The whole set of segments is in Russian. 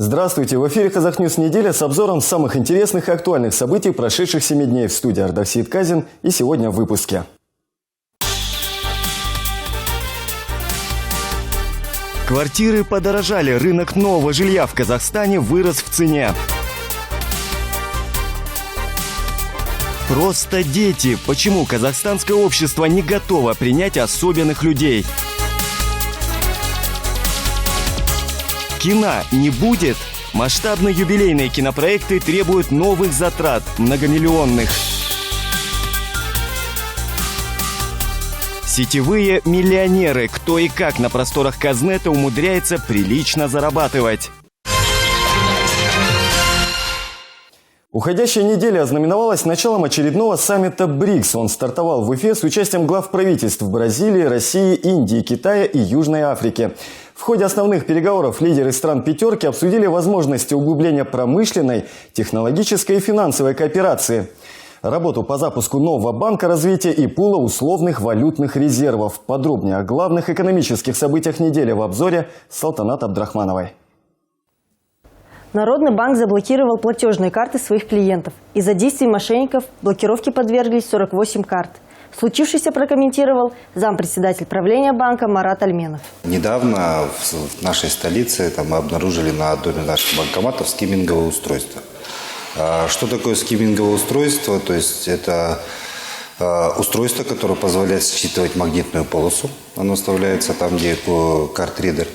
Здравствуйте! В эфире «Казахньюс. Неделя» с обзором самых интересных и актуальных событий прошедших 7 дней. В студии Ардавсиит Казин. И сегодня в выпуске. Квартиры подорожали. Рынок нового жилья в Казахстане вырос в цене. Просто дети. Почему казахстанское общество не готово принять особенных людей? Кино не будет? Масштабные юбилейные кинопроекты требуют новых затрат, многомиллионных. Сетевые миллионеры. Кто и как на просторах Казнета умудряется прилично зарабатывать. Уходящая неделя ознаменовалась началом очередного саммита БРИКС. Он стартовал в Уфе с участием глав правительств Бразилии, России, Индии, Китая и Южной Африки. В ходе основных переговоров лидеры стран «пятерки» обсудили возможности углубления промышленной, технологической и финансовой кооперации, работу по запуску нового банка развития и пула условных валютных резервов. Подробнее о главных экономических событиях недели в обзоре Салтанат Абдрахмановой. Народный банк заблокировал платежные карты своих клиентов. Из-за действий мошенников блокировке подверглись 48 карт. Случившееся прокомментировал зампредседатель правления банка Марат Альменов. Недавно в нашей столице мы обнаружили на одном из наших банкоматов скимминговое устройство. Что такое скимминговое устройство? То есть это устройство, которое позволяет считывать магнитную полосу. Оно вставляется там, где карт-ридер.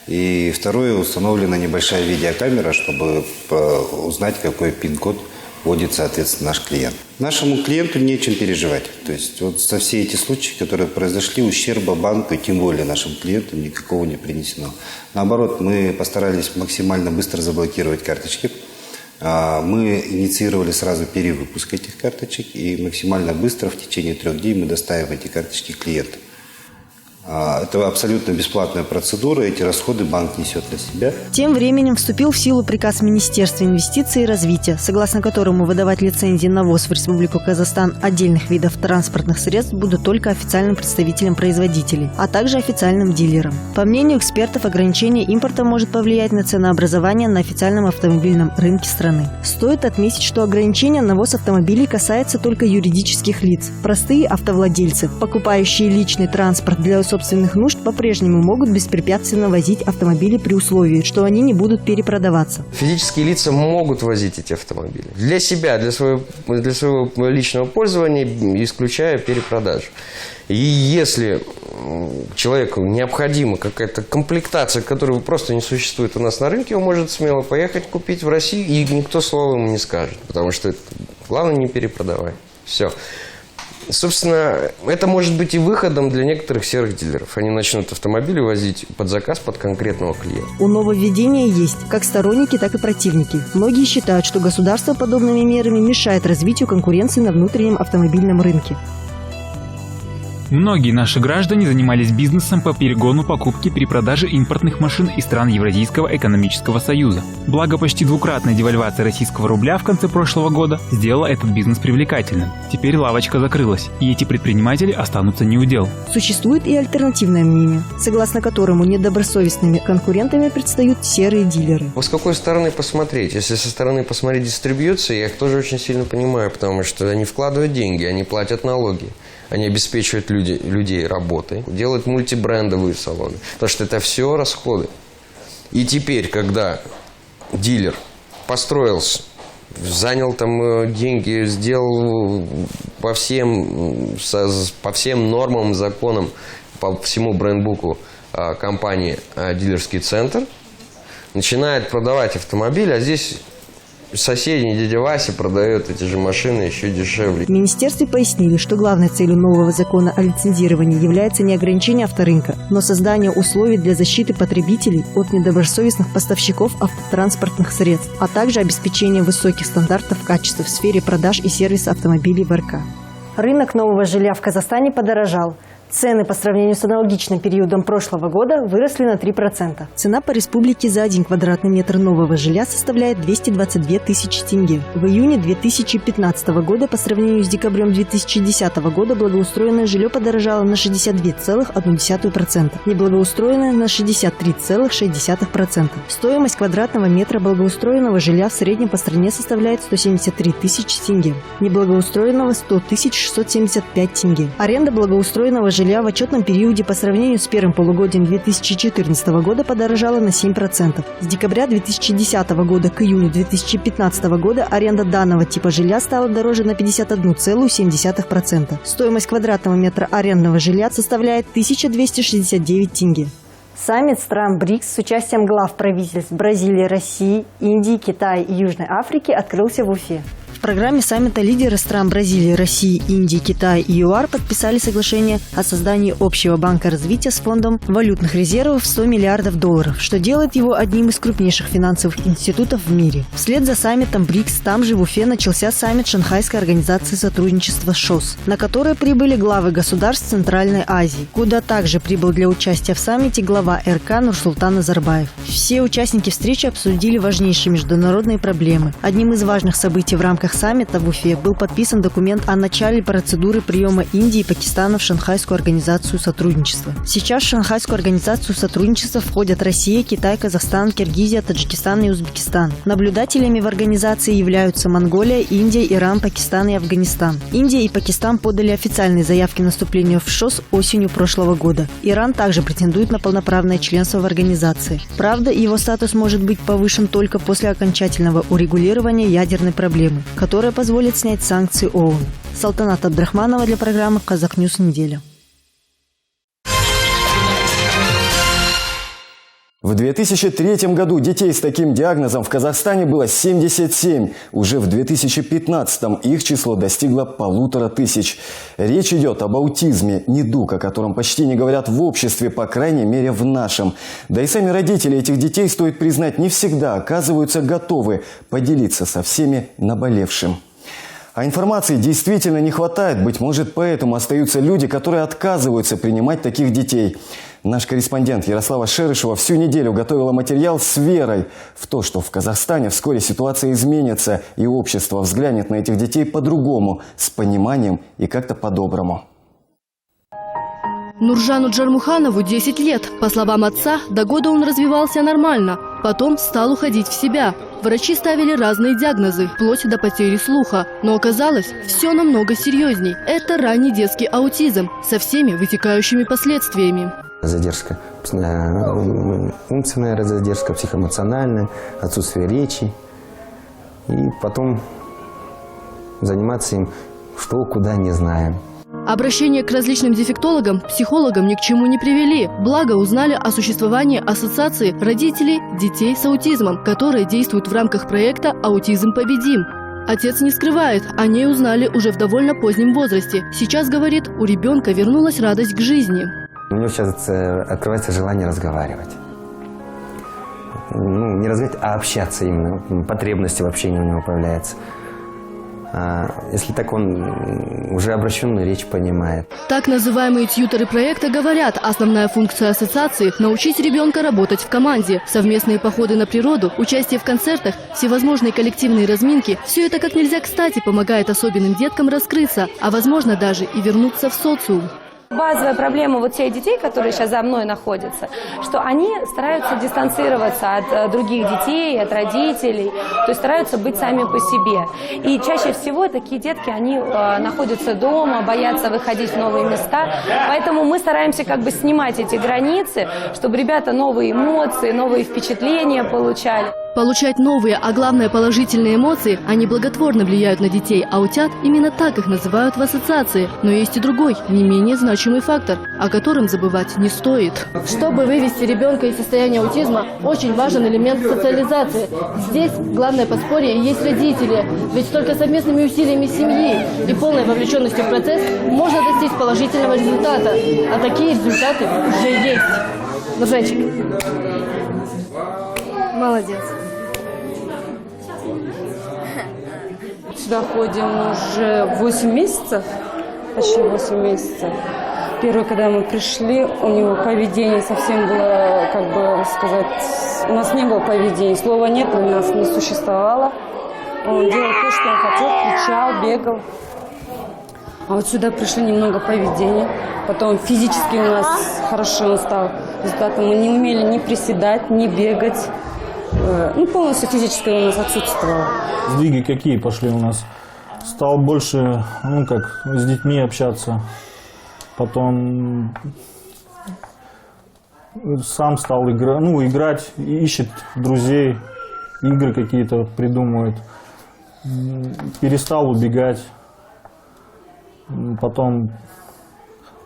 И второе, установлена небольшая видеокамера, чтобы узнать, какой пин-код вводит, соответственно, наш клиент. Нашему клиенту нечем переживать. То есть вот со все эти случаи, которые произошли, ущерба банку и тем более нашим клиентам никакого не принесено. Наоборот, мы постарались максимально быстро заблокировать карточки. Мы инициировали сразу перевыпуск этих карточек и максимально быстро, в течение 3 дней, мы доставим эти карточки клиентам. Это абсолютно бесплатная процедура, эти расходы банк несет на себя. Тем временем вступил в силу приказ Министерства инвестиций и развития, согласно которому выдавать лицензии на ввоз в Республику Казахстан отдельных видов транспортных средств будут только официальным представителям производителей, а также официальным дилерам. По мнению экспертов, ограничение импорта может повлиять на ценообразование на официальном автомобильном рынке страны. Стоит отметить, что ограничение на ввоз автомобилей касается только юридических лиц. Простые автовладельцы, покупающие личный транспорт для собственных нужд, по-прежнему могут беспрепятственно возить автомобили при условии, что они не будут перепродаваться. Физические лица могут возить эти автомобили для себя, для своего личного пользования, исключая перепродажу. И если человеку необходима какая-то комплектация, которая просто не существует у нас на рынке, он может смело поехать купить в Россию, и никто слова ему не скажет, потому что главное не перепродавай. Все. Собственно, это может быть и выходом для некоторых серых дилеров. Они начнут автомобили возить под заказ под конкретного клиента. У нововведения есть как сторонники, так и противники. Многие считают, что государство подобными мерами мешает развитию конкуренции на внутреннем автомобильном рынке. Многие наши граждане занимались бизнесом по перегону покупки при продаже импортных машин из стран Евразийского экономического союза. Благо, почти двукратная девальвация российского рубля в конце прошлого года сделала этот бизнес привлекательным. Теперь лавочка закрылась, и эти предприниматели останутся неудел. Существует и альтернативное мнение, согласно которому недобросовестными конкурентами предстают серые дилеры. С какой стороны посмотреть? Если со стороны посмотреть дистрибьюции, я их тоже очень сильно понимаю, потому что они вкладывают деньги, они платят налоги. Они обеспечивают людей работой, делают мультибрендовые салоны. Потому что это все расходы. И теперь, когда дилер построился, занял там деньги, сделал по всем нормам, законам, по всему брендбуку компании «Дилерский центр», начинает продавать автомобили, а здесь соседний дядя Вася продает эти же машины еще дешевле. В министерстве пояснили, что главной целью нового закона о лицензировании является не ограничение авторынка, но создание условий для защиты потребителей от недобросовестных поставщиков автотранспортных средств, а также обеспечение высоких стандартов качества в сфере продаж и сервиса автомобилей в РК. Рынок нового жилья в Казахстане подорожал. Цены по сравнению с аналогичным периодом прошлого года выросли на 3%. Цена по республике за 1 квадратный метр нового жилья составляет 222 тысячи тенге. В июне 2015 года по сравнению с декабрем 2010 года благоустроенное жилье подорожало на 62,1%, неблагоустроенное на 63,6%. Стоимость квадратного метра благоустроенного жилья в среднем по стране составляет 173 тысячи тенге, неблагоустроенного 100 675 тенге. Аренда благоустроенного жилья в отчетном периоде по сравнению с первым полугодием 2014 года подорожала на 7%. С декабря 2010 года к июню 2015 года аренда данного типа жилья стала дороже на 51,7%. Стоимость квадратного метра арендного жилья составляет 1269 тенге. Саммит стран БРИКС с участием глав правительств Бразилии, России, Индии, Китая и Южной Африки открылся в Уфе. В программе саммита лидеры стран Бразилии, России, Индии, Китая и ЮАР подписали соглашение о создании общего банка развития с фондом валютных резервов в 100 миллиардов долларов, что делает его одним из крупнейших финансовых институтов в мире. Вслед за саммитом БРИКС там же в Уфе начался саммит Шанхайской организации сотрудничества ШОС, на который прибыли главы государств Центральной Азии, куда также прибыл для участия в саммите глава РК Нурсултан Назарбаев. Все участники встречи обсудили важнейшие международные проблемы. Одним из важных событий в рамках саммита в Уфе был подписан документ о начале процедуры приема Индии и Пакистана в Шанхайскую организацию сотрудничества. Сейчас в Шанхайскую организацию сотрудничества входят Россия, Китай, Казахстан, Киргизия, Таджикистан и Узбекистан. Наблюдателями в организации являются Монголия, Индия, Иран, Пакистан и Афганистан. Индия и Пакистан подали официальные заявки на вступление в ШОС осенью прошлого года. Иран также претендует на полноправное членство в организации. Правда, его статус может быть повышен только после окончательного урегулирования ядерной проблемы, которая позволит снять санкции ООН. Салтанат Абдрахманова для программы «Казахньюз. Неделя». В 2003 году детей с таким диагнозом в Казахстане было 77. Уже в 2015 их число достигло 1500. Речь идет об аутизме, недуг, о котором почти не говорят в обществе, по крайней мере в нашем. Да и сами родители этих детей, стоит признать, не всегда оказываются готовы поделиться со всеми наболевшим. А информации действительно не хватает. Быть может, поэтому остаются люди, которые отказываются принимать таких детей. Наш корреспондент Ярослава Шерышева всю неделю готовила материал с верой в то, что в Казахстане вскоре ситуация изменится и общество взглянет на этих детей по-другому, с пониманием и как-то по-доброму. Нуржану Джармуханову 10 лет. По словам отца, до года он развивался нормально. Потом стал уходить в себя. Врачи ставили разные диагнозы, вплоть до потери слуха. Но оказалось, все намного серьезней. Это ранний детский аутизм со всеми вытекающими последствиями. Задержка, умственная задержка, психоэмоциональная, отсутствие речи. И потом заниматься им что, куда, не знаем. Обращение к различным дефектологам, психологам ни к чему не привели. Благо узнали о существовании ассоциации родителей детей с аутизмом, которая действует в рамках проекта «Аутизм победим». Отец не скрывает, о ней узнали уже в довольно позднем возрасте. Сейчас, говорит, у ребенка вернулась радость к жизни. У него сейчас открывается желание разговаривать. Ну, не разговаривать, а общаться именно. Потребности в общении у него появляются. Если так, он уже обращенную речь понимает. Так называемые тьюторы проекта говорят, основная функция ассоциации – научить ребенка работать в команде. Совместные походы на природу, участие в концертах, всевозможные коллективные разминки – все это как нельзя кстати помогает особенным деткам раскрыться, а возможно даже и вернуться в социум. Базовая проблема вот тех детей, которые сейчас за мной находятся, что они стараются дистанцироваться от других детей, от родителей, то есть стараются быть сами по себе. И чаще всего такие детки, они находятся дома, боятся выходить в новые места, поэтому мы стараемся как бы снимать эти границы, чтобы ребята новые эмоции, новые впечатления получали. Получать новые, а главное положительные эмоции, они благотворно влияют на детей, аутят, именно так их называют в ассоциации. Но есть и другой, не менее значимый фактор, о котором забывать не стоит. Чтобы вывести ребенка из состояния аутизма, очень важен элемент социализации. Здесь главное подспорье есть родители, ведь только совместными усилиями семьи и полной вовлеченностью в процесс можно достичь положительного результата. А такие результаты уже есть. Нуржанчик. Молодец. Сюда ходим уже 8 месяцев, почти 8 месяцев. Первый, когда мы пришли, у него поведение совсем было, как бы сказать, у нас не было поведения. Слова «нет» у нас не существовало. Он делал то, что он хотел, кричал, бегал. А вот сюда пришли немного поведения. Потом физически у нас хорошо он стал. Результатом мы не умели ни приседать, ни бегать. Ну, полностью физически у нас отсутствовало. Сдвиги какие пошли у нас? Стал больше, ну, как с детьми общаться. Потом сам стал играть, ищет друзей, игры какие-то придумывает. Перестал убегать. Потом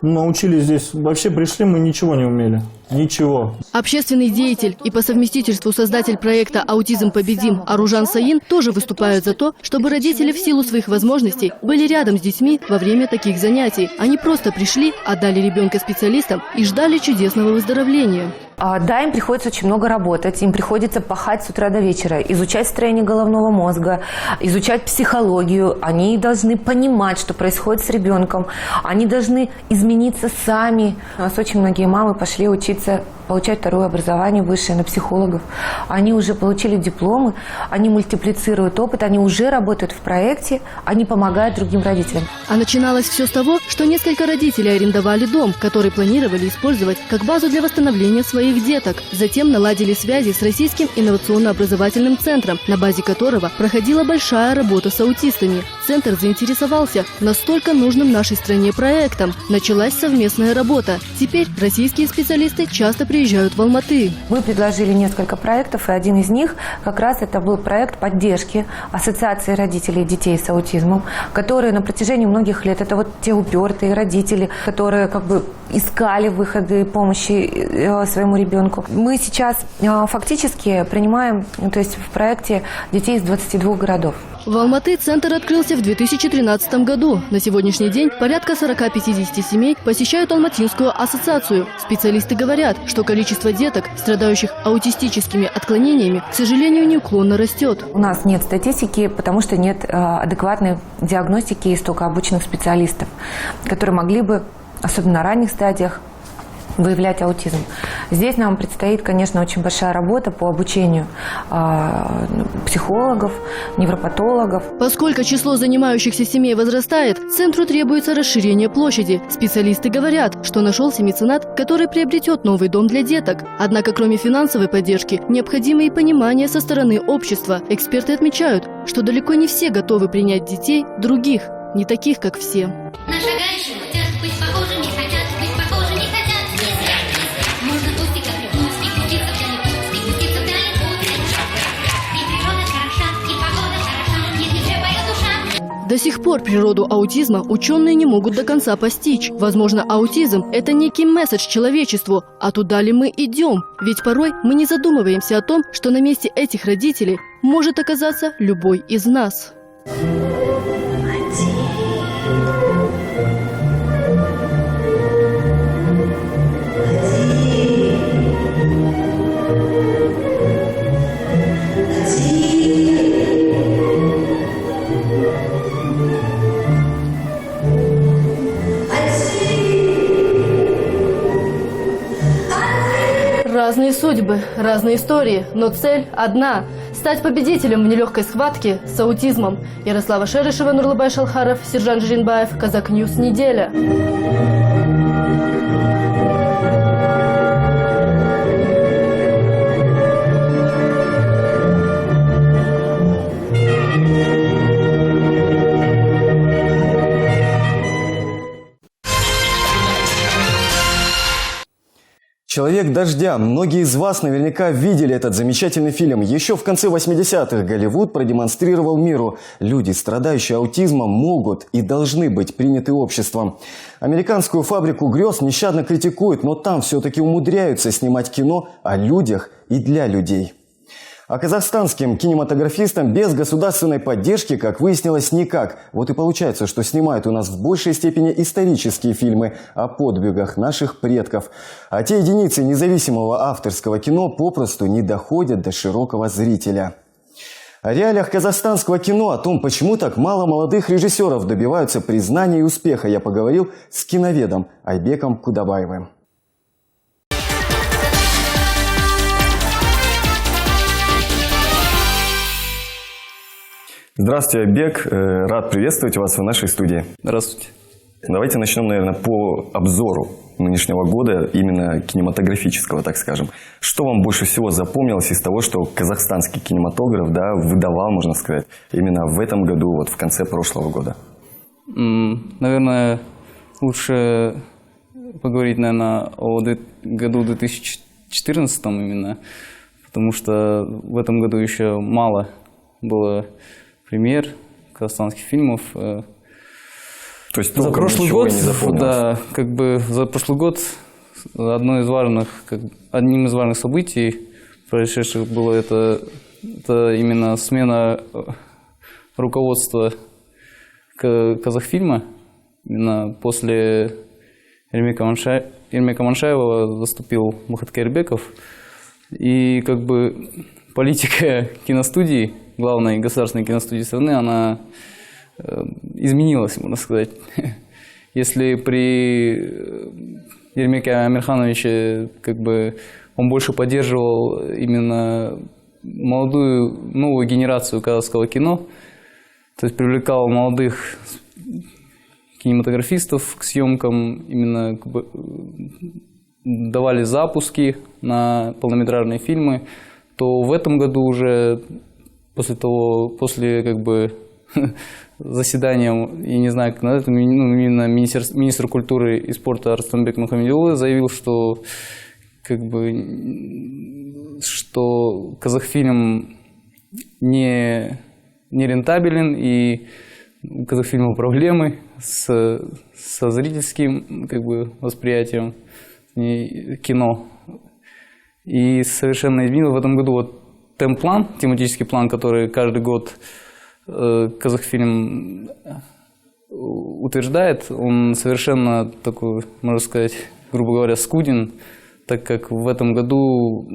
научились здесь. Вообще пришли, мы ничего не умели. Ничего. Общественный деятель и по совместительству создатель проекта «Аутизм победим» Аружан Саин тоже выступают за то, чтобы родители в силу своих возможностей были рядом с детьми во время таких занятий. Они просто пришли, отдали ребенка специалистам и ждали чудесного выздоровления. Да, им приходится очень много работать, им приходится пахать с утра до вечера, изучать строение головного мозга, изучать психологию. Они должны понимать, что происходит с ребенком. Они должны измениться сами. У нас очень многие мамы пошли учиться, получать второе образование высшее на психологов. Они уже получили дипломы, они мультиплицируют опыт, они уже работают в проекте, они помогают другим родителям. А начиналось все с того, что несколько родителей арендовали дом, который планировали использовать как базу для восстановления своих деток. Затем наладили связи с Российским инновационно-образовательным центром, на базе которого проходила большая работа с аутистами. Центр заинтересовался настолько нужным нашей стране проектом. Началась совместная работа. Теперь российские специалисты часто приезжают в Алматы. Мы предложили несколько проектов, и один из них как раз это был проект поддержки Ассоциации родителей детей с аутизмом, которые на протяжении многих лет, это вот те упертые родители, которые как бы искали выходы помощи своему ребенку. Мы сейчас фактически принимаем, то есть в проекте детей из 22 городов. В Алматы центр открылся в 2013 году. На сегодняшний день порядка 40-50 семей посещают Алматинскую ассоциацию. Специалисты говорят, что количество деток, страдающих аутистическими отклонениями, к сожалению, неуклонно растет. У нас нет статистики, потому что нет адекватной диагностики и столько обученных специалистов, которые могли бы, особенно на ранних стадиях, выявлять аутизм. Здесь нам предстоит, конечно, очень большая работа по обучению психологов, невропатологов. Поскольку число занимающихся семей возрастает, центру требуется расширение площади. Специалисты говорят, что нашелся меценат, который приобретет новый дом для деток. Однако, кроме финансовой поддержки, необходимо и понимание со стороны общества. Эксперты отмечают, что далеко не все готовы принять детей других, не таких, как все. На шагающих хотят быть похожими, хотят быть похожими, хотят не зря. Можно пустить как любовь, спуститься в дальний путь. И природа хороша, и погода хороша, и теплая душа. До сих пор природу аутизма ученые не могут до конца постичь. Возможно, аутизм – это некий месседж человечеству, а туда ли мы идем? Ведь порой мы не задумываемся о том, что на месте этих родителей может оказаться любой из нас. Разные судьбы, разные истории, но цель одна – стать победителем в нелегкой схватке с аутизмом. Ярослава Шерышева, Нурлыбай Шалхаров, Сержан Жиринбаев, Казак Ньюс, неделя. «Человек дождя». Многие из вас наверняка видели этот замечательный фильм. Еще в конце 80-х Голливуд продемонстрировал миру: люди, страдающие аутизмом, могут и должны быть приняты обществом. Американскую «Фабрику грез» нещадно критикуют, но там все-таки умудряются снимать кино о людях и для людей. А казахстанским кинематографистам без государственной поддержки, как выяснилось, никак. Вот и получается, что снимают у нас в большей степени исторические фильмы о подвигах наших предков. А те единицы независимого авторского кино попросту не доходят до широкого зрителя. О реалиях казахстанского кино, о том, почему так мало молодых режиссеров добиваются признания и успеха, я поговорил с киноведом Айбеком Кудабаевым. Здравствуйте, Айбек. Рад приветствовать вас в нашей студии. Здравствуйте. Давайте начнем, наверное, по обзору нынешнего года, именно кинематографического, так скажем. Что вам больше всего запомнилось из того, что казахстанский кинематограф, да, выдавал, можно сказать, именно в этом году, вот в конце прошлого года? Наверное, лучше поговорить, наверное, о году 2014 именно, потому что в этом году еще мало было премьер казахстанских фильмов. То есть за прошлый год, да, как бы за прошлый год одним из важных событий, происшедших, было это именно смена руководства Казахфильма. Именно после Ермека Маншаева заступил Мухат Кайырбеков. И как бы политика киностудии, главной государственной киностудии страны, она изменилась, можно сказать. Если при Ермеке Амирхановиче как бы он больше поддерживал именно молодую, новую генерацию казахского кино, то есть привлекал молодых кинематографистов к съемкам, именно как бы давали запуски на полнометражные фильмы, то в этом году уже после как бы заседания, я не знаю, как назвать, именно министр культуры и спорта Арыстанбек Мухамедиулы заявил, что как бы что Казахфильм не рентабелен, и у Казахфильма проблемы со зрительским как бы восприятием кино. И совершенно изменил в этом году вот темплан, тематический план, который каждый год Казахфильм утверждает, он совершенно такой, можно сказать, грубо говоря, скуден, так как в этом году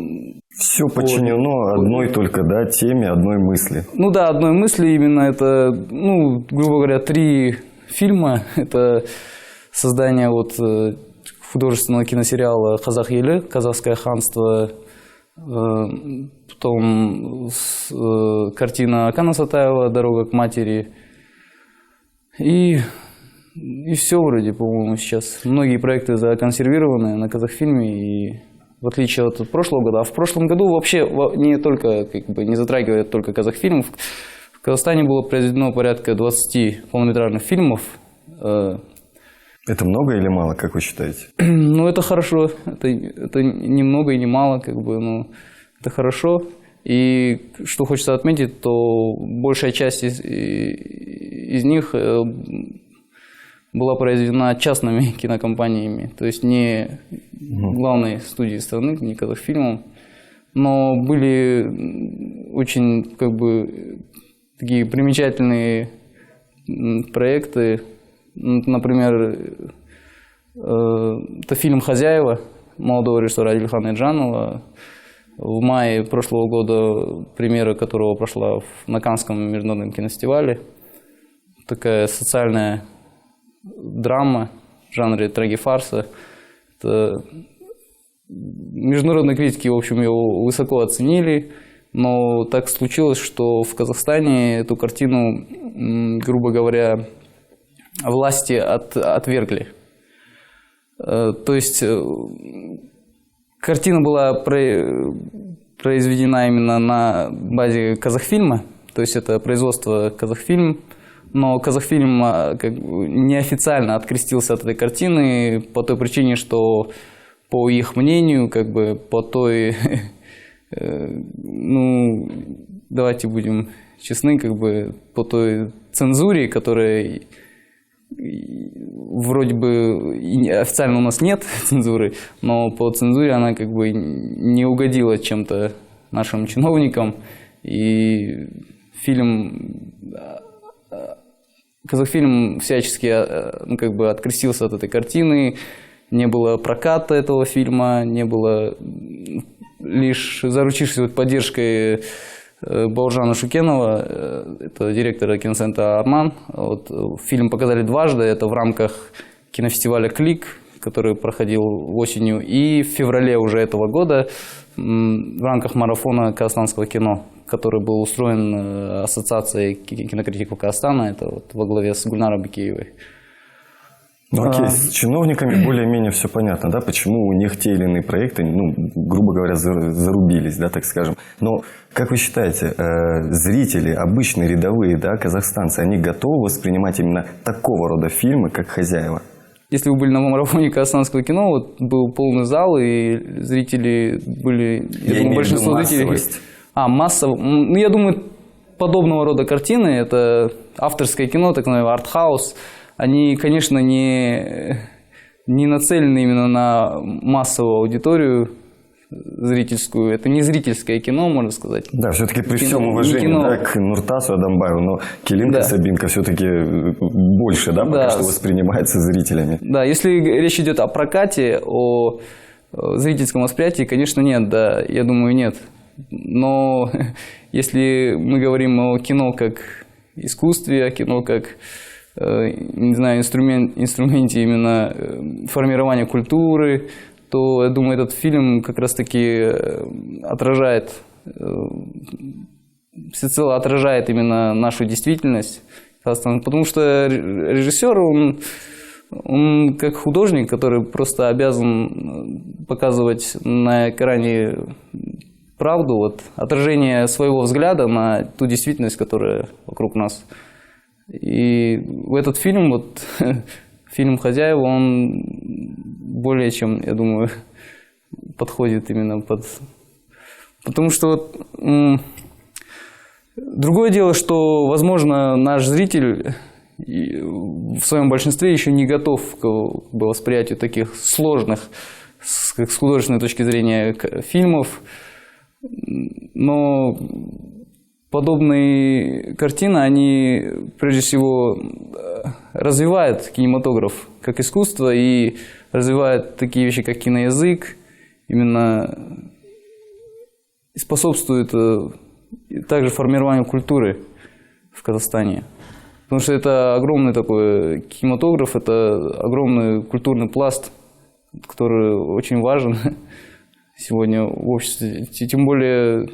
все подчинено одной только, да, теме, одной мысли. Ну да, одной мысли именно это, грубо говоря, 3 фильма. Это создание вот художественного киносериала «Казах елі», «Казахское ханство», потом картина Акана Сатаева «Дорога к матери». И все вроде, по-моему, сейчас. Многие проекты законсервированы на Казахфильме, и в отличие от прошлого года. А в прошлом году вообще не только, как бы, не затрагивает только Казахфильм. В Казахстане было произведено порядка 20 полнометражных фильмов. Это много или мало, как вы считаете? Ну, это хорошо. Это не много и не мало, как бы, но это хорошо. И что хочется отметить, то большая часть из них была произведена частными кинокомпаниями, то есть не главной студией страны, не Казахфильмом, но были очень, как бы, такие примечательные проекты. Например, это фильм «Хозяева» молодого режиссера Адильхана Эджанова. В мае прошлого года премьера которого прошла на Каннском международном кинофестивале. Такая социальная драма в жанре трагифарса. Это международные критики, в общем, его высоко оценили. Но так случилось, что в Казахстане эту картину, грубо говоря, власти отвергли. То есть картина была произведена именно на базе Казахфильма, то есть это производство Казахфильм, но Казахфильм как бы неофициально открестился от этой картины по той причине, что по их мнению, как бы по той, давайте будем честны, как бы по той цензуре, которая вроде бы официально у нас нет цензуры, но по цензуре она как бы не угодила чем-то нашим чиновникам, и Казахфильм всячески как бы открестился от этой картины, не было проката этого фильма, не было, лишь заручившись поддержкой Бауыржана Шукенова, это директора киноцентра «Арман». Вот, фильм показали дважды, это в рамках кинофестиваля «Клик», который проходил осенью, и в феврале уже этого года в рамках марафона казахстанского кино, который был устроен Ассоциацией кинокритиков Казахстана, это вот во главе с Гульнарой Бакеевой. Ну, окей, с чиновниками более-менее все понятно, да, почему у них те или иные проекты, ну, грубо говоря, зарубились, да, так скажем. Но, как вы считаете, зрители, обычные рядовые, да, казахстанцы, они готовы воспринимать именно такого рода фильмы, как «Хозяева»? Если вы были на марафоне казахстанского кино, вот был полный зал, и зрители были, я думаю, большинство зрителей... Массово. Ну, я думаю, подобного рода картины, это авторское кино, так называемый артхаус, они, конечно, не нацелены именно на массовую аудиторию зрительскую. Это не зрительское кино, можно сказать. Да, все-таки при всем уважении, да, к Нуртасу Адамбаеву, но Келинка, да, Сабинка все-таки больше, да, пока что воспринимается зрителями. Да, если речь идет о прокате, о зрительском восприятии, конечно, нет, да, я думаю, нет. Но если мы говорим о кино как искусстве, о кино как, не знаю, инструменте именно формирования культуры, то, я думаю, этот фильм как раз-таки отражает, всецело отражает именно нашу действительность. Потому что режиссер, он как художник, который просто обязан показывать на экране правду, вот, отражение своего взгляда на ту действительность, которая вокруг нас. И в этот фильм, вот, фильм «Хозяева», он более чем, я думаю, подходит именно под... Потому что вот, другое дело, что, возможно, наш зритель в своем большинстве еще не готов к восприятию таких сложных, с художественной точки зрения, фильмов. Но подобные картины, они прежде всего развивают кинематограф как искусство и развивают такие вещи, как киноязык, именно способствуют также формированию культуры в Казахстане. Потому что это огромный такой кинематограф, это огромный культурный пласт, который очень важен сегодня в обществе. Тем более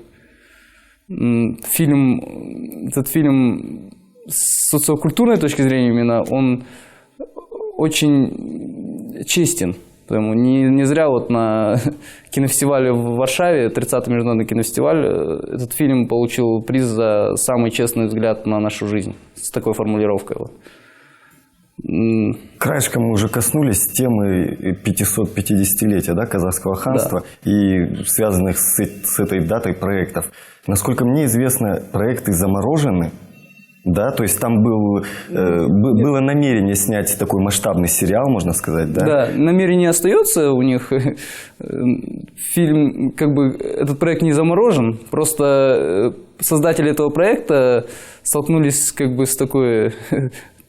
этот фильм с социокультурной точки зрения именно, он очень честен. Поэтому не зря вот на кинофестивале в Варшаве, 30-й международный кинофестиваль, этот фильм получил приз за самый честный взгляд на нашу жизнь. С такой формулировкой. Вот. Краешком мы уже коснулись темы 550-летия, да, казахского ханства, да, и связанных с этой датой проектов. Насколько мне известно, проекты заморожены, да, то есть там было намерение снять такой масштабный сериал, можно сказать, да? Да, намерение остается у них. Фильм, как бы, этот проект не заморожен, просто создатели этого проекта столкнулись как бы с такой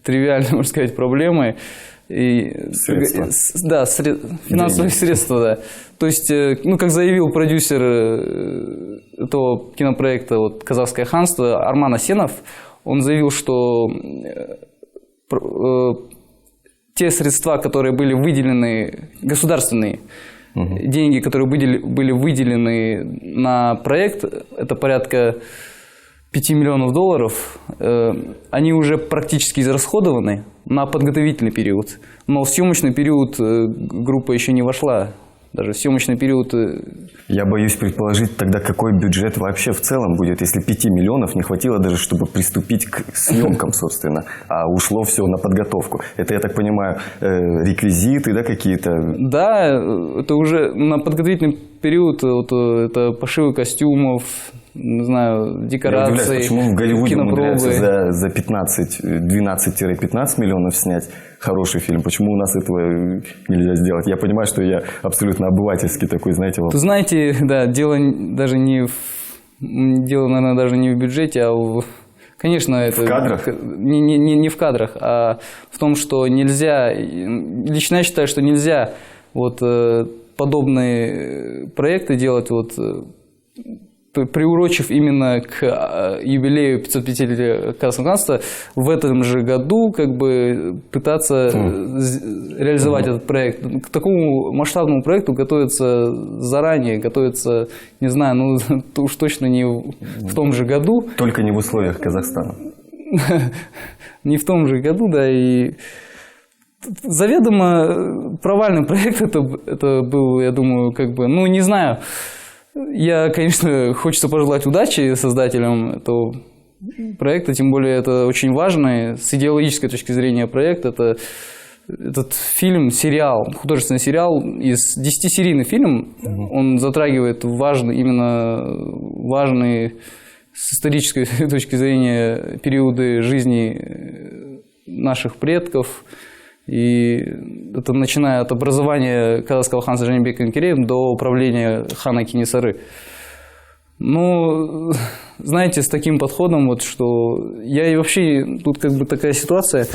тривиальной, можно сказать, проблемой. Средства. Да, финансовые средства, да. То есть, ну, как заявил продюсер этого кинопроекта вот, «Казахское ханство» Арман Асенов, он заявил, что те средства, которые были выделены, государственные деньги, которые были выделены на проект, это порядка 5 миллионов долларов, они уже практически израсходованы на подготовительный период. Но в съемочный период группа еще не вошла. Даже в съемочный период... Я боюсь предположить тогда, какой бюджет вообще в целом будет, если 5 миллионов не хватило даже, чтобы приступить к съемкам, собственно, а ушло все на подготовку. Это, я так понимаю, реквизиты, да, какие-то? Да, это уже на подготовительный период, вот, это пошивы костюмов, не знаю, декорации, я удивляюсь, почему в Голливуде умудряются за 12-15 миллионов снять хороший фильм. Почему у нас этого нельзя сделать? Я понимаю, что я абсолютно обывательский такой, знаете, вопрос. Знаете, да, дело даже наверное, даже не в бюджете, а конечно, это... В кадрах? Не в кадрах, а в том, что нельзя... Лично я считаю, что нельзя вот подобные проекты делать вот приурочив именно к юбилею 505-летия Казахского ханства, в этом же году как бы пытаться реализовать этот проект. К такому масштабному проекту готовиться заранее, готовиться, не знаю, ну уж точно не в том же году. Только не в условиях Казахстана. Не в том же году, да, и заведомо провальный проект это был, я думаю, как бы, ну не знаю. Я, конечно, хочется пожелать удачи создателям этого проекта, тем более это очень важный с идеологической точки зрения проект. Это этот фильм, сериал, художественный сериал, 10-серийный фильм, он затрагивает важные с исторической точки зрения периоды жизни наших предков. И это начиная от образования казахского ханства Жанибека Энкереем до правления хана Кенесары. Ну, знаете, с таким подходом, вот, что я и вообще, тут как бы такая ситуация.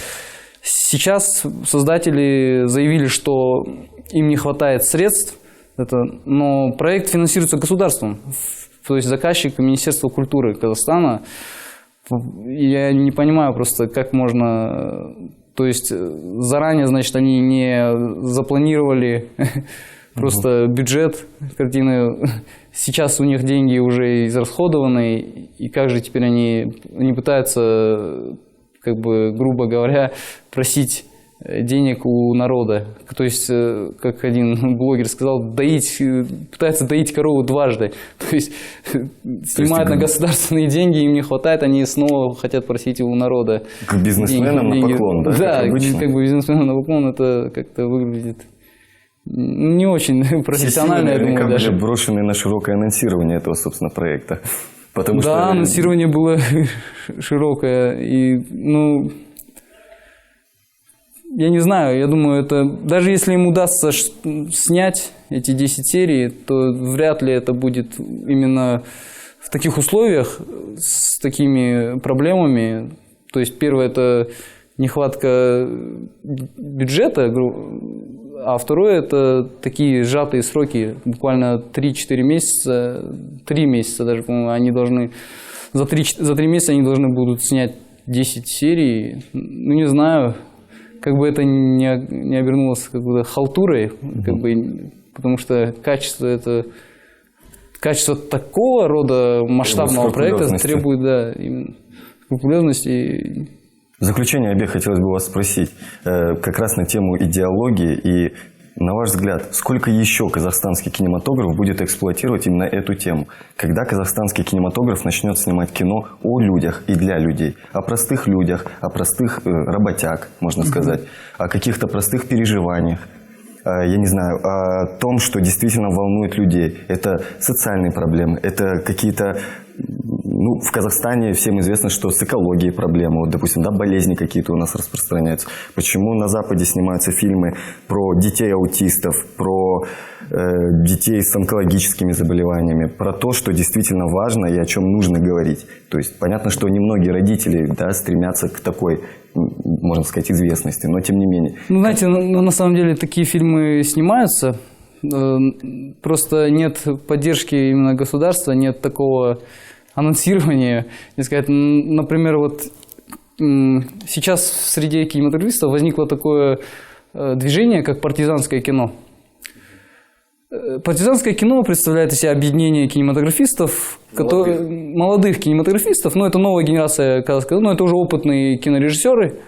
Сейчас создатели заявили, что им не хватает средств, но проект финансируется государством, то есть заказчик Министерство культуры Казахстана. Я не понимаю просто, как можно... То есть заранее, значит, они не запланировали просто бюджет картины. Сейчас у них деньги уже израсходованы, и как же теперь они пытаются, как бы, грубо говоря, просить денег у народа. То есть, как один блогер сказал, пытаются доить корову дважды. То есть снимают на государственные деньги, им не хватает, они снова хотят просить у народа. К бизнесменам на поклон, да? Да, как бы бизнесменам на поклон, это как-то выглядит не очень профессионально, я думаю, даже. Были брошены на широкое анонсирование этого, собственно, проекта. Потому что... анонсирование было широкое, и, ну... Я не знаю, я думаю, это даже если им удастся снять эти 10 серий, то вряд ли это будет именно в таких условиях, с такими проблемами. То есть первое – это нехватка бюджета, а второе – это такие сжатые сроки, буквально 3-4 месяца, 3 месяца даже, по-моему, они должны, за 3 месяца они должны будут снять 10 серий, ну не знаю. Как бы это не обернулось как бы халтурой, как бы, потому что качество такого рода масштабного проекта требует, да, именно скрупулезности. В заключение, Айбек, хотелось бы вас спросить как раз на тему идеологии и, на ваш взгляд, сколько еще казахстанский кинематограф будет эксплуатировать именно эту тему? Когда казахстанский кинематограф начнет снимать кино о людях и для людей? О простых людях, о простых работяг, можно сказать, о каких-то простых переживаниях, я не знаю, о том, что действительно волнует людей. Это социальные проблемы, это какие-то... Ну, в Казахстане всем известно, что с экологией проблемы. Вот, допустим, да, болезни какие-то у нас распространяются. Почему на Западе снимаются фильмы про детей-аутистов, про детей с онкологическими заболеваниями, про то, что действительно важно и о чем нужно говорить. То есть понятно, что немногие родители, да, стремятся к такой, можно сказать, известности, но тем не менее. Ну, знаете, на самом деле такие фильмы снимаются. Просто нет поддержки именно государства, нет такого анонсирования. Например, вот сейчас в среде кинематографистов возникло такое движение, как партизанское кино. Партизанское кино представляет из себя объединение кинематографистов, молодых кинематографистов, но это новая генерация казахского, но это уже опытные кинорежиссеры,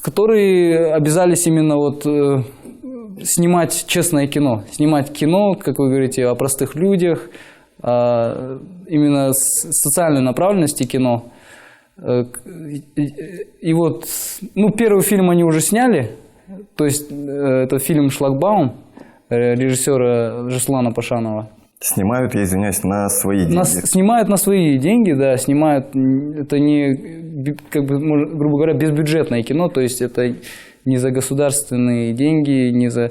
которые обязались именно вот снимать честное кино, снимать кино, как вы говорите, о простых людях, именно с социальной направленности кино. И вот, ну, первый фильм они уже сняли, то есть это фильм «Шлагбаум» режиссера Жасулана Пашанова. Снимают, я извиняюсь, на свои деньги. Снимают на свои деньги, да, снимают, это не, как бы, грубо говоря, безбюджетное кино, то есть это не за государственные деньги, не за...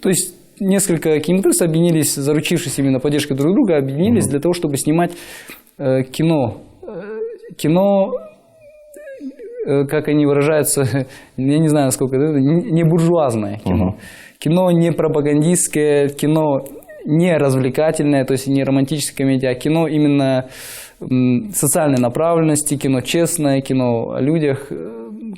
То есть несколько кинематографистов объединились, заручившись именно поддержкой друг друга, объединились для того, чтобы снимать кино. Кино, как они выражаются, я не знаю, насколько это, не буржуазное кино. Кино не пропагандистское, кино не развлекательное, то есть не романтическая комедия, а кино именно социальной направленности, кино честное, кино о людях.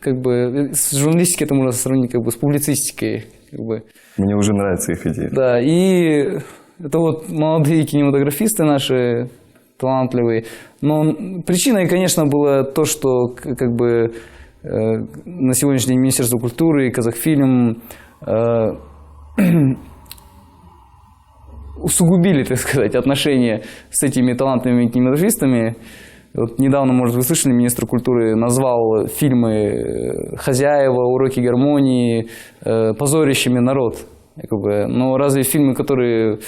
Как бы с журналистикой это можно сравнить как бы с публицистикой. Как бы. Мне уже нравится их идея. Да, и это вот молодые кинематографисты наши, талантливые. Но причиной, конечно, было то, что как бы на сегодняшний день Министерство культуры и Казахфильм усугубили, так сказать, отношения с этими талантливыми кинематографистами. Вот недавно, может, вы слышали, министр культуры назвал фильмы «Хозяева», «Уроки гармонии» позорящими народ. Якобы. Но разве фильмы, которые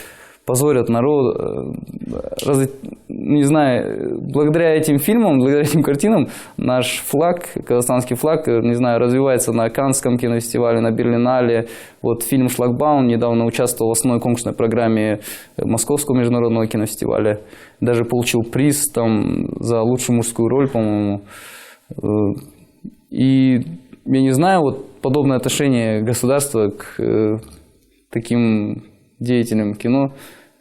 позорят народ, разве, не знаю, благодаря этим фильмам, благодаря этим картинам наш флаг, казахстанский флаг, не знаю, развивается на Каннском кинофестивале, на Берлинале. Вот фильм «Шлагбаум» недавно участвовал в основной конкурсной программе Московского международного кинофестиваля. Даже получил приз там за лучшую мужскую роль, по-моему. И я не знаю, вот подобное отношение государства к таким деятелям кино,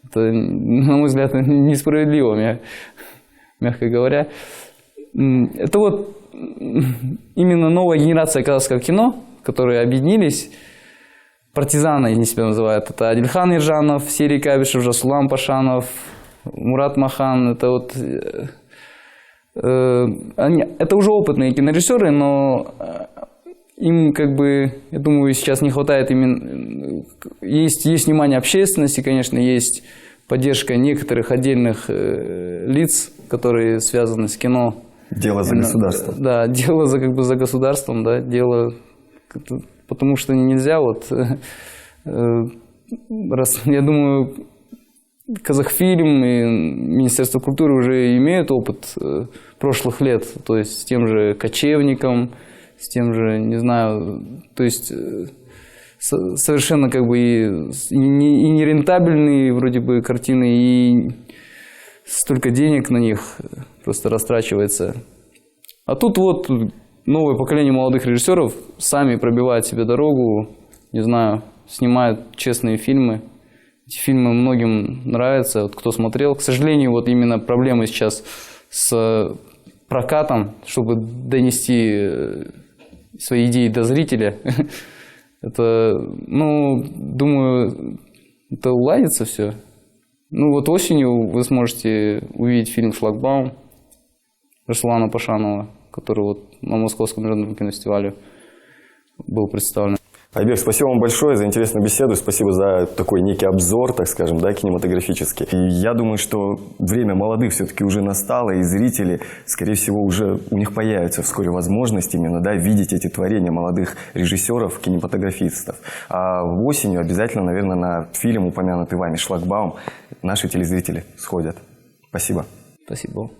это, на мой взгляд, несправедливо, мягко говоря. Это вот именно новая генерация казахского кино, которые объединились, партизаны они себя называют. Это Адильхан Иржанов, Серий Кабишев, Жасулан Пашанов, Мурат Махан. Это вот это уже опытные кинорежиссеры, но им, как бы, я думаю, сейчас не хватает именно... Есть внимание общественности, конечно, есть поддержка некоторых отдельных лиц, которые связаны с кино. Дело за государством. Да, дело за, как бы, за государством, да, дело... Потому что нельзя вот... Раз, я думаю, Казахфильм и Министерство культуры уже имеют опыт прошлых лет, то есть с тем же «Кочевником», с тем же, не знаю, то есть совершенно как бы и нерентабельные вроде бы картины, и столько денег на них просто растрачивается. А тут вот новое поколение молодых режиссеров сами пробивают себе дорогу, не знаю, снимают честные фильмы. Эти фильмы многим нравятся, вот кто смотрел. К сожалению, вот именно проблемы сейчас с прокатом, чтобы донести свои идеи до зрителя. Это, ну, думаю, это уладится все. Ну, вот осенью вы сможете увидеть фильм «Шлагбаум» Жасулана Пашанова, который вот на Московском международном кинофестивале был представлен. Айбек, спасибо вам большое за интересную беседу, спасибо за такой некий обзор, так скажем, да, кинематографический. И я думаю, что время молодых все-таки уже настало, и зрители, скорее всего, уже у них появится вскоре возможность именно, да, видеть эти творения молодых режиссеров, кинематографистов. А осенью обязательно, наверное, на фильм, упомянутый вами «Шлагбаум», наши телезрители сходят. Спасибо. Спасибо.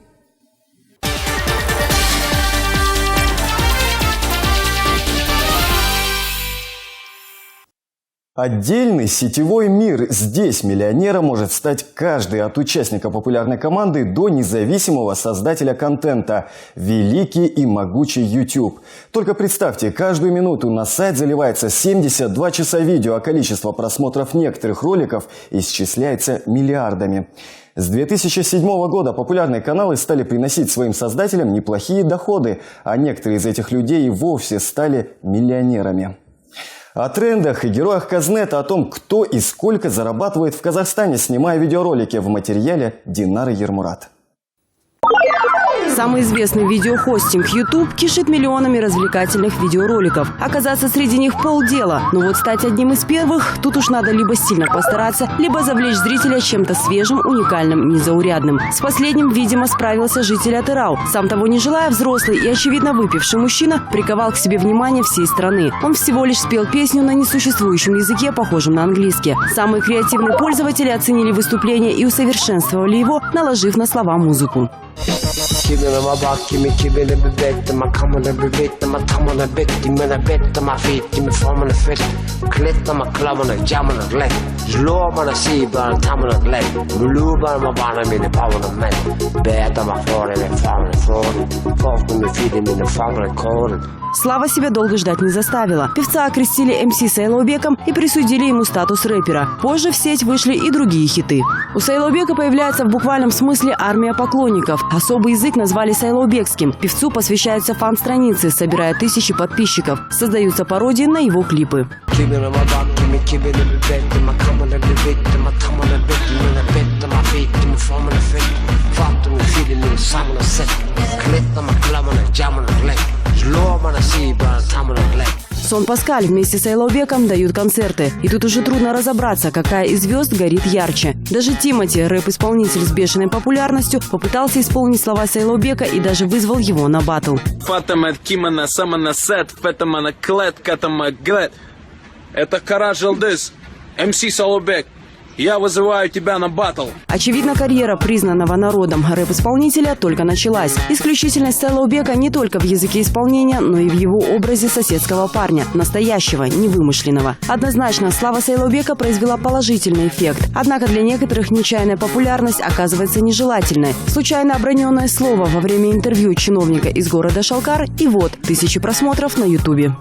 Отдельный сетевой мир. Здесь миллионером может стать каждый, от участника популярной команды до независимого создателя контента. Великий и могучий YouTube. Только представьте, каждую минуту на сайт заливается 72 часа видео, а количество просмотров некоторых роликов исчисляется миллиардами. С 2007 года популярные каналы стали приносить своим создателям неплохие доходы, а некоторые из этих людей и вовсе стали миллионерами. О трендах и героях Казнета, о том, кто и сколько зарабатывает в Казахстане, снимая видеоролики, в материале Динары Ермурат. Самый известный видеохостинг YouTube кишит миллионами развлекательных видеороликов. Оказаться среди них полдела. Но вот стать одним из первых, тут уж надо либо сильно постараться, либо завлечь зрителя чем-то свежим, уникальным, незаурядным. С последним, видимо, справился житель Атырау. Сам того не желая, взрослый и, очевидно, выпивший мужчина приковал к себе внимание всей страны. Он всего лишь спел песню на несуществующем языке, похожем на английский. Самые креативные пользователи оценили выступление и усовершенствовали его, наложив на слова музыку. Slår man sibaren, tar man lägg. Lubar man barnen mina barnen män. Bätar man från en från. Folk med fiden mina famlar koden. Слава себя долго ждать не заставила. Певца окрестили МС Сайлаубеком и присудили ему статус рэпера. Позже в сеть вышли и другие хиты. У Сайлаубека появляется в буквальном смысле армия поклонников. Особый язык назвали сайлаубекским. Певцу посвящаются фан-страницы, собирая тысячи подписчиков. Создаются пародии на его клипы. Сон Паскаль вместе с Сайлаубеком дают концерты. И тут уже трудно разобраться, какая из звезд горит ярче. Даже Тимати, рэп-исполнитель с бешеной популярностью, попытался исполнить слова Сайлаубека и даже вызвал его на баттл. Это Кара Желдыз, МС Сайлаубек. Я вызываю тебя на баттл. Очевидно, карьера признанного народом рэп-исполнителя только началась. Исключительность Сайлаубека не только в языке исполнения, но и в его образе соседского парня. Настоящего, невымышленного. Однозначно, слава Сайлаубека произвела положительный эффект. Однако для некоторых нечаянная популярность оказывается нежелательной. Случайно оброненное слово во время интервью чиновника из города Шалкар, и вот тысячи просмотров на Ютубе.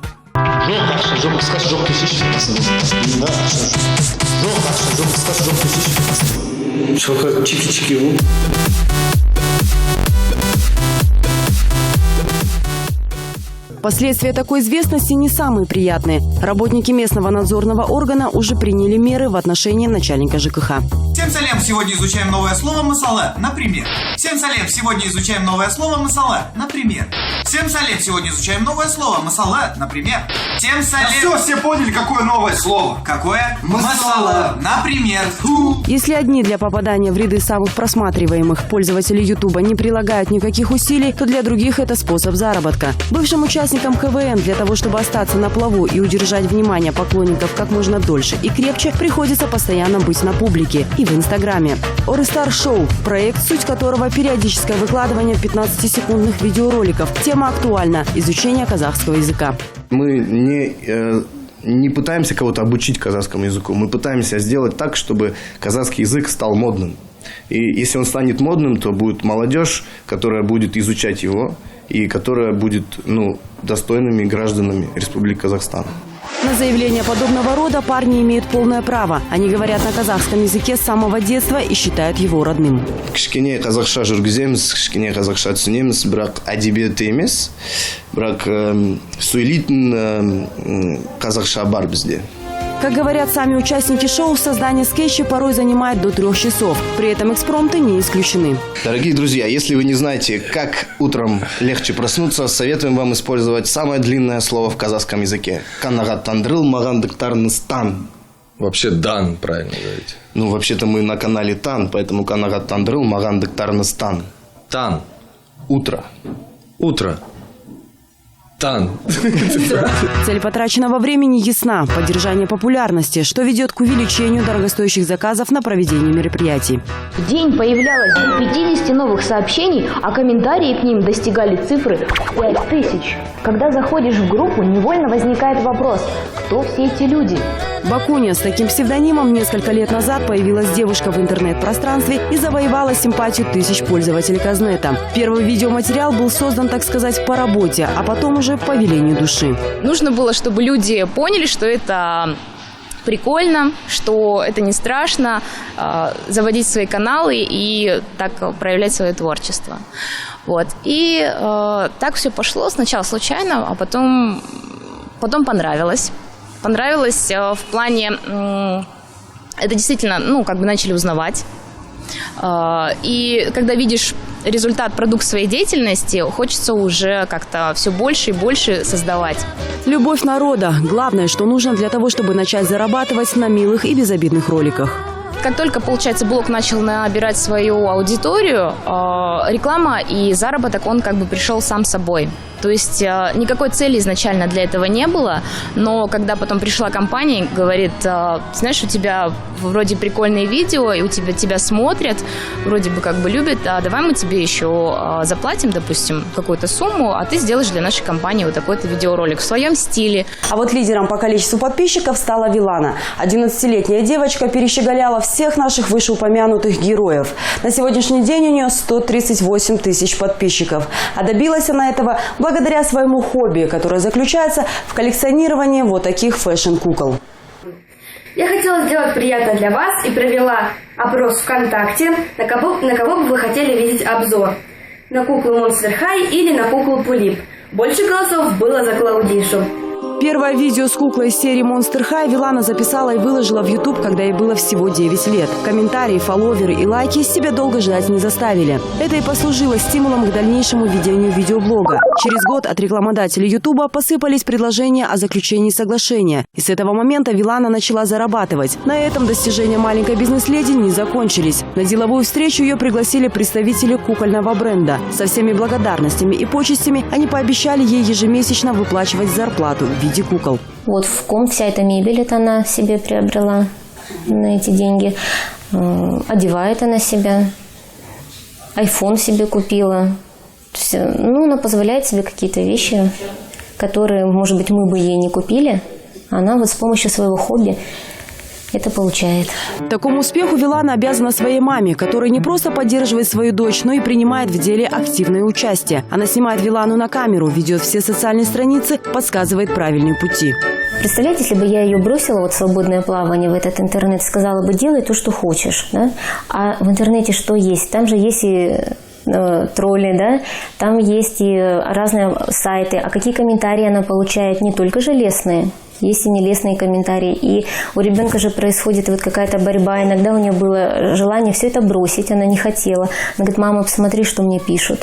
Последствия такой известности не самые приятные. Работники местного надзорного органа уже приняли меры в отношении начальника ЖКХ. Всем салям, сегодня изучаем новое слово «масала», например. Всем салям, сегодня изучаем новое слово «масала», например. Всем салям, сегодня изучаем новое слово «масала», например. Всем салям... Все поняли, какое новое слово. Какое? Масала, например. Если одни для попадания в ряды самых просматриваемых пользователей Ютуба не прилагают никаких усилий, то для других это способ заработка. Бывшим участникам КВН для того, чтобы остаться на плаву и удержать внимание поклонников как можно дольше и крепче, приходится постоянно быть на публике и в Инстаграме. Орестар Шоу – проект, суть которого периодическое выкладывание 15-секундных видеороликов. Тема актуальна – изучение казахского языка. Мы не пытаемся кого-то обучить казахскому языку, мы пытаемся сделать так, чтобы казахский язык стал модным. И если он станет модным, то будет молодежь, которая будет изучать его и которая будет достойными гражданами Республики Казахстан. На заявление подобного рода парни имеют полное право. Они говорят на казахском языке с самого детства и считают его родным. Кішкене қазақша жүргіземіз, кішкене қазақша түсінеміз, бірақ әдебиеті емес, бірақ сөйлейтін қазақша бар бізде. Как говорят сами участники шоу, создание скетчей порой занимает до 3 часов. При этом экспромты не исключены. Дорогие друзья, если вы не знаете, как утром легче проснуться, советуем вам использовать самое длинное слово в казахском языке. Канагаттандрыл магандыктарныстан. Вообще дан, правильно говорите. Вообще-то мы на канале Тан, поэтому канагаттандрыл магандыктарныстан. Тан. Утро. Утро. Тан. Цель потраченного времени ясна – поддержание популярности, что ведет к увеличению дорогостоящих заказов на проведение мероприятий. В день появлялось до 50 новых сообщений, а комментарии к ним достигали цифры 5000. Когда заходишь в группу, невольно возникает вопрос – кто все эти люди? Бакуня с таким псевдонимом несколько лет назад появилась девушка в интернет-пространстве и завоевала симпатию тысяч пользователей Казнета. Первый видеоматериал был создан, так сказать, по работе, а потом уже по велению души. Нужно было, чтобы люди поняли, что это прикольно, что это не страшно, заводить свои каналы и так проявлять свое творчество. Вот. И так все пошло сначала случайно, а потом понравилось. Понравилось в плане, это действительно, начали узнавать. И когда видишь результат, продукт своей деятельности, хочется уже как-то все больше и больше создавать. Любовь народа – главное, что нужно для того, чтобы начать зарабатывать на милых и безобидных роликах. Как только, получается, блог начал набирать свою аудиторию, реклама и заработок, он пришел сам собой. То есть никакой цели изначально для этого не было, но когда потом пришла компания, говорит, знаешь, у тебя вроде прикольные видео, и у тебя смотрят, вроде бы как бы любят, а давай мы тебе еще заплатим, допустим, какую-то сумму, а ты сделаешь для нашей компании вот такой-то видеоролик в своем стиле. А вот лидером по количеству подписчиков стала Вилана. 11-летняя девочка перещеголяла всех наших вышеупомянутых героев. На сегодняшний день у нее 138 тысяч подписчиков. А добилась она этого благодаря своему хобби, которое заключается в коллекционировании вот таких фэшн-кукол. Я хотела сделать приятно для вас и провела опрос ВКонтакте, на кого бы вы хотели видеть обзор. На куклу Monster High или на куклу Пулип. Больше голосов было за Клаудишу. Первое видео с куклой из серии Monster High Вилана записала и выложила в YouTube, когда ей было всего 9 лет. Комментарии, фолловеры и лайки себя долго ждать не заставили. Это и послужило стимулом к дальнейшему ведению видеоблога. Через год от рекламодателей YouTube посыпались предложения о заключении соглашения. И с этого момента Вилана начала зарабатывать. На этом достижения маленькой бизнес-леди не закончились. На деловую встречу ее пригласили представители кукольного бренда. Со всеми благодарностями и почестями они пообещали ей ежемесячно выплачивать зарплату в виде кукол. Вот в ком вся эта мебель, это она себе приобрела на эти деньги. Одевает она себя. Айфон себе купила. То есть, она позволяет себе какие-то вещи, которые, может быть, мы бы ей не купили. Она вот с помощью своего хобби это получает. Такому успеху Вилана обязана своей маме, которая не просто поддерживает свою дочь, но и принимает в деле активное участие. Она снимает Вилану на камеру, ведет все социальные страницы, подсказывает правильные пути. Представляете, если бы я ее бросила вот в свободное плавание в этот интернет, сказала бы, делай то, что хочешь, да? А в интернете что есть? Там же есть и тролли, да? Там есть и разные сайты. А какие комментарии она получает? Не только же лестные. Есть и нелестные комментарии. И у ребенка же происходит вот какая-то борьба. Иногда у нее было желание все это бросить, она не хотела. Она говорит, мама, посмотри, что мне пишут.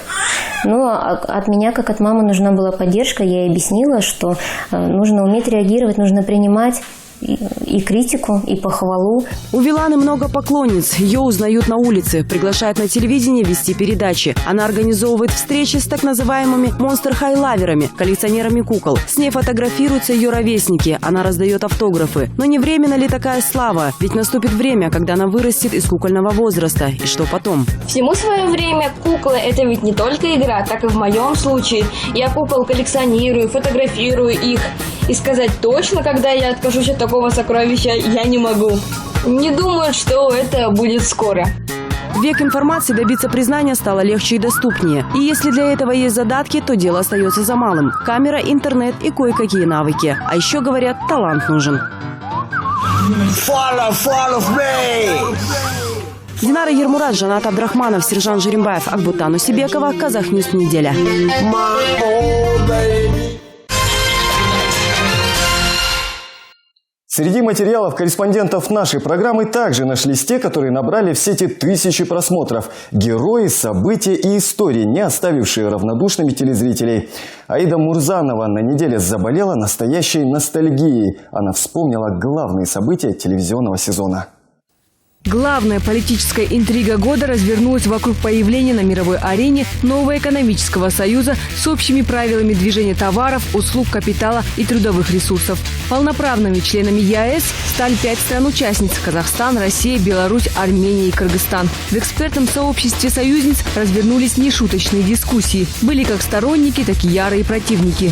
Но от меня, как от мамы, нужна была поддержка. Я ей объяснила, что нужно уметь реагировать, нужно принимать и критику, и похвалу. У Виланы много поклонниц. Ее узнают на улице, приглашают на телевидение вести передачи. Она организовывает встречи с так называемыми Monster High лаверами, коллекционерами кукол. С ней фотографируются ее ровесники. Она раздает автографы. Но не временно ли такая слава? Ведь наступит время, когда она вырастет из кукольного возраста. И что потом? Всему свое время. Куклы – это ведь не только игра, так и в моем случае. Я кукол коллекционирую, фотографирую их. И сказать точно, когда я откажусь от такого сокровища, я не могу. Не думаю, что это будет скоро. В век информации добиться признания стало легче и доступнее. И если для этого есть задатки, то дело остается за малым. Камера, интернет и кое-какие навыки. А еще, говорят, талант нужен. Follow me! Динара Ермурат, Жанат Абдрахманов, Сержан Жеримбаев, Акбутан Усибекова, Казахньюс неделя. Среди материалов корреспондентов нашей программы также нашлись те, которые набрали в сети тысячи просмотров. Герои, события и истории, не оставившие равнодушными телезрителей. Аида Мурзанова на неделе заболела настоящей ностальгией. Она вспомнила главные события телевизионного сезона. Главная политическая интрига года развернулась вокруг появления на мировой арене нового экономического союза с общими правилами движения товаров, услуг, капитала и трудовых ресурсов. Полноправными членами ЕАЭС стали 5 стран-участниц – Казахстан, Россия, Беларусь, Армения и Кыргызстан. В экспертном сообществе союзниц развернулись нешуточные дискуссии. Были как сторонники, так и ярые противники.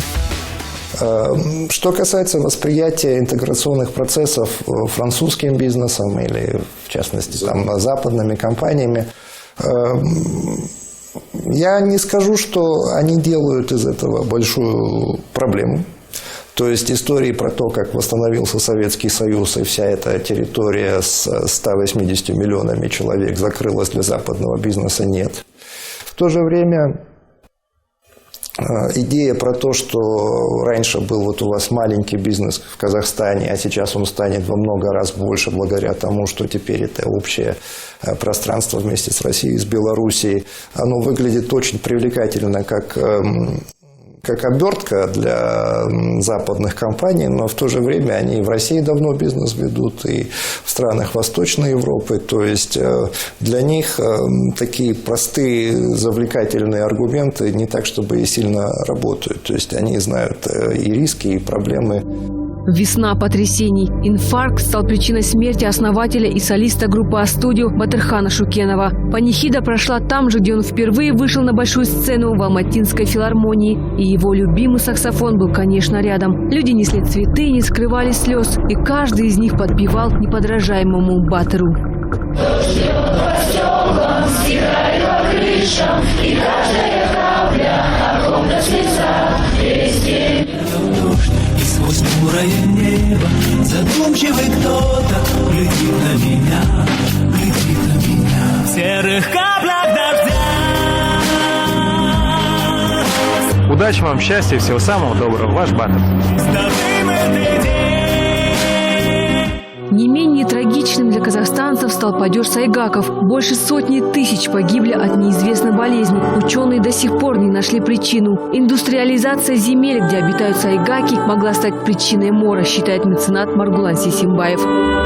Что касается восприятия интеграционных процессов французским бизнесом или, в частности, там, западными компаниями, я не скажу, что они делают из этого большую проблему. То есть истории про то, как восстановился Советский Союз и вся эта территория с 180 миллионами человек закрылась для западного бизнеса, нет. В то же время идея про то, что раньше был вот у вас маленький бизнес в Казахстане, а сейчас он станет во много раз больше благодаря тому, что теперь это общее пространство вместе с Россией, с Белоруссией, оно выглядит очень привлекательно как как обертка для западных компаний, но в то же время они и в России давно бизнес ведут, и в странах Восточной Европы. То есть для них такие простые, завлекательные аргументы не так, чтобы и сильно работают. То есть они знают и риски, и проблемы. Весна потрясений. Инфаркт стал причиной смерти основателя и солиста группы А-студио Батырхана Шукенова. Панихида прошла там же, где он впервые вышел на большую сцену в Алматинской филармонии. И его любимый саксофон был, конечно, рядом. Люди несли цветы и не скрывали слез. И каждый из них подпевал неподражаемому Батыру. И каждая капля оконная слеза, весь день. И сквозь хмурое небо задумчивый кто-то глядит на меня, глядит на меня. В серых каплях дождя. Удачи вам, счастья и всего самого доброго. Ваш Батыр. Не менее трагичным для казахстанцев стал падеж сайгаков. Больше сотни тысяч погибли от неизвестной болезни. Ученые до сих пор не нашли причину. Индустриализация земель, где обитают сайгаки, могла стать причиной мора, считает меценат Маргулан Сисимбаев.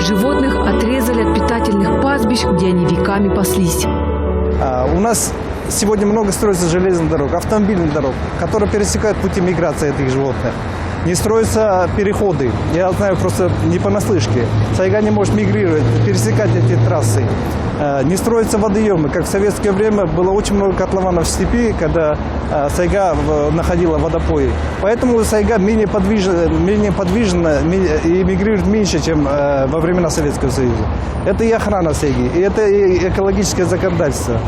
Животных отрезали от питательных пастбищ, где они веками паслись. У нас сегодня много строится железных дорог, автомобильных дорог, которые пересекают пути миграции этих животных. Не строятся переходы. Я знаю просто не понаслышке. Сайга не может мигрировать, пересекать эти трассы. Не строятся водоемы. Как в советское время было очень много котлованов в степи, когда сайга находила водопои. Поэтому сайга менее подвижна и мигрирует меньше, чем во времена Советского Союза. Это и охрана сайги, и это и экологическое законодательство.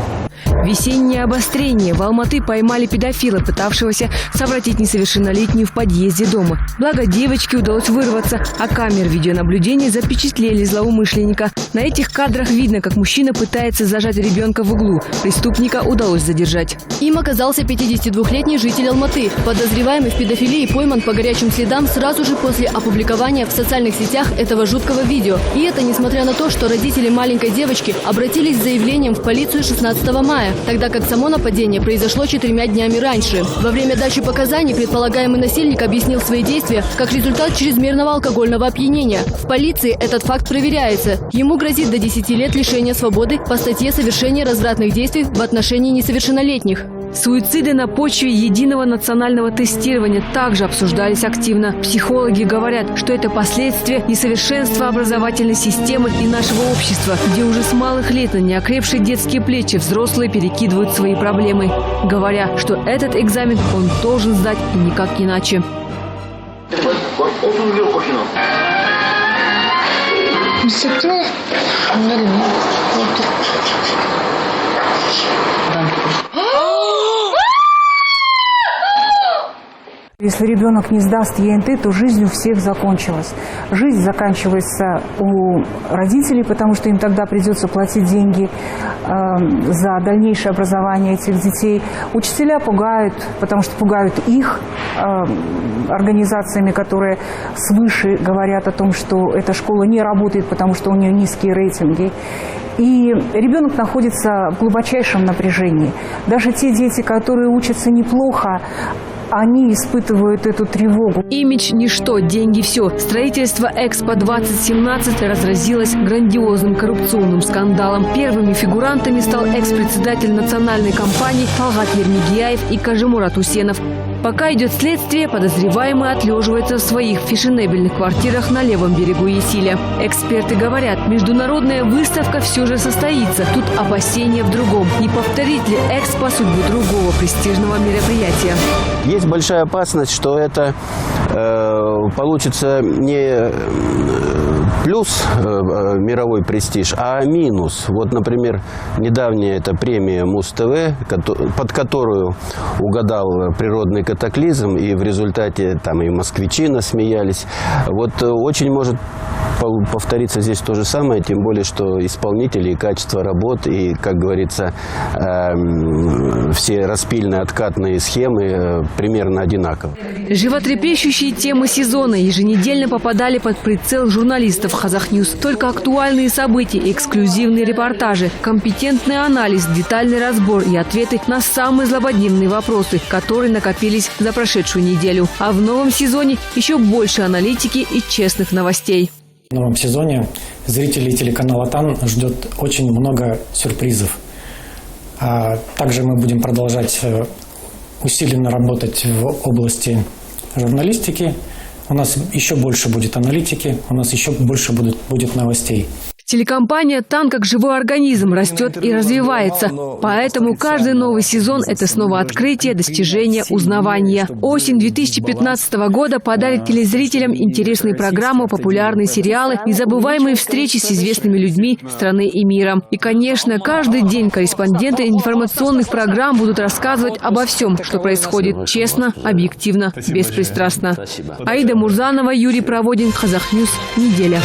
Весеннее обострение. В Алматы поймали педофила, пытавшегося совратить несовершеннолетнюю в подъезде дома. Благо девочке удалось вырваться, а камеры видеонаблюдения запечатлели злоумышленника. На этих кадрах видно, как мужчина пытается зажать ребенка в углу. Преступника удалось задержать. Им оказался 52-летний житель Алматы. Подозреваемый в педофилии пойман по горячим следам сразу же после опубликования в социальных сетях этого жуткого видео. И это несмотря на то, что родители маленькой девочки обратились с заявлением в полицию 16 мая, тогда как само нападение произошло 4 днями раньше. Во время дачи показаний предполагаемый насильник объяснил свои действия как результат чрезмерного алкогольного опьянения. В полиции этот факт проверяется. Ему грозит до 10 лет лишения свободы по статье «Совершение развратных действий в отношении несовершеннолетних». Суициды на почве единого национального тестирования также обсуждались активно. Психологи говорят, что это последствия несовершенства образовательной системы и нашего общества, где уже с малых лет на неокрепшие детские плечи взрослые перекидывают свои проблемы, говоря, что этот экзамен он должен сдать и никак иначе. Если ребенок не сдаст ЕНТ, то жизнь у всех закончилась. Жизнь заканчивается у родителей, потому что им тогда придется платить деньги за дальнейшее образование этих детей. Учителя пугают, потому что пугают их организациями, которые свыше говорят о том, что эта школа не работает, потому что у нее низкие рейтинги. И ребенок находится в глубочайшем напряжении. Даже те дети, которые учатся неплохо, они испытывают эту тревогу. Имидж – ничто, деньги – все. Строительство Экспо-2017 разразилось грандиозным коррупционным скандалом. Первыми фигурантами стал экс-председатель национальной компании Талгат Ермегияев и Кажимурат Усенов. Пока идет следствие, подозреваемый отлеживается в своих фешенебельных квартирах на левом берегу Есиля. Эксперты говорят, международная выставка все же состоится. Тут опасения в другом. Не повторит ли Экспо судьбу другого престижного мероприятия? Есть большая опасность, что это получится не плюс мировой престиж, а минус. Вот, например, недавняя эта премия Муз-ТВ, под которую угадал природный катаклизм, и в результате там и москвичи насмеялись. Вот очень может повториться здесь то же самое, тем более, что исполнители и качество работ, и, как говорится, все распильные откатные схемы примерно одинаковы. Животрепещущие темы сезона еженедельно попадали под прицел журналистов Казахньюз. Только актуальные события, эксклюзивные репортажи, компетентный анализ, детальный разбор и ответы на самые злободневные вопросы, которые накопились появились за прошедшую неделю. А в новом сезоне еще больше аналитики и честных новостей. В новом сезоне зрителей телеканала ТАН ждет очень много сюрпризов. А также мы будем продолжать усиленно работать в области журналистики. У нас еще больше будет аналитики, у нас еще больше будет новостей. Телекомпания «ТАН» как живой организм растет и развивается. Поэтому каждый новый сезон – это снова открытие, достижение, узнавание. Осень 2015 года подарит телезрителям интересные программы, популярные сериалы, незабываемые встречи с известными людьми страны и мира. И, конечно, каждый день корреспонденты информационных программ будут рассказывать обо всем, что происходит честно, объективно, беспристрастно. Аида Мурзанова, Юрий Проводин, Казахньюз. Неделя.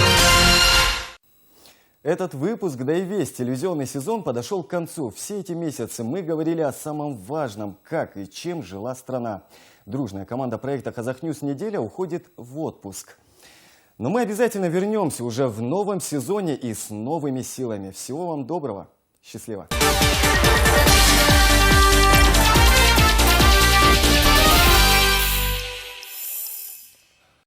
Этот выпуск, да и весь телевизионный сезон подошел к концу. Все эти месяцы мы говорили о самом важном, как и чем жила страна. Дружная команда проекта «Казахньюз. Неделя» уходит в отпуск. Но мы обязательно вернемся уже в новом сезоне и с новыми силами. Всего вам доброго. Счастливо.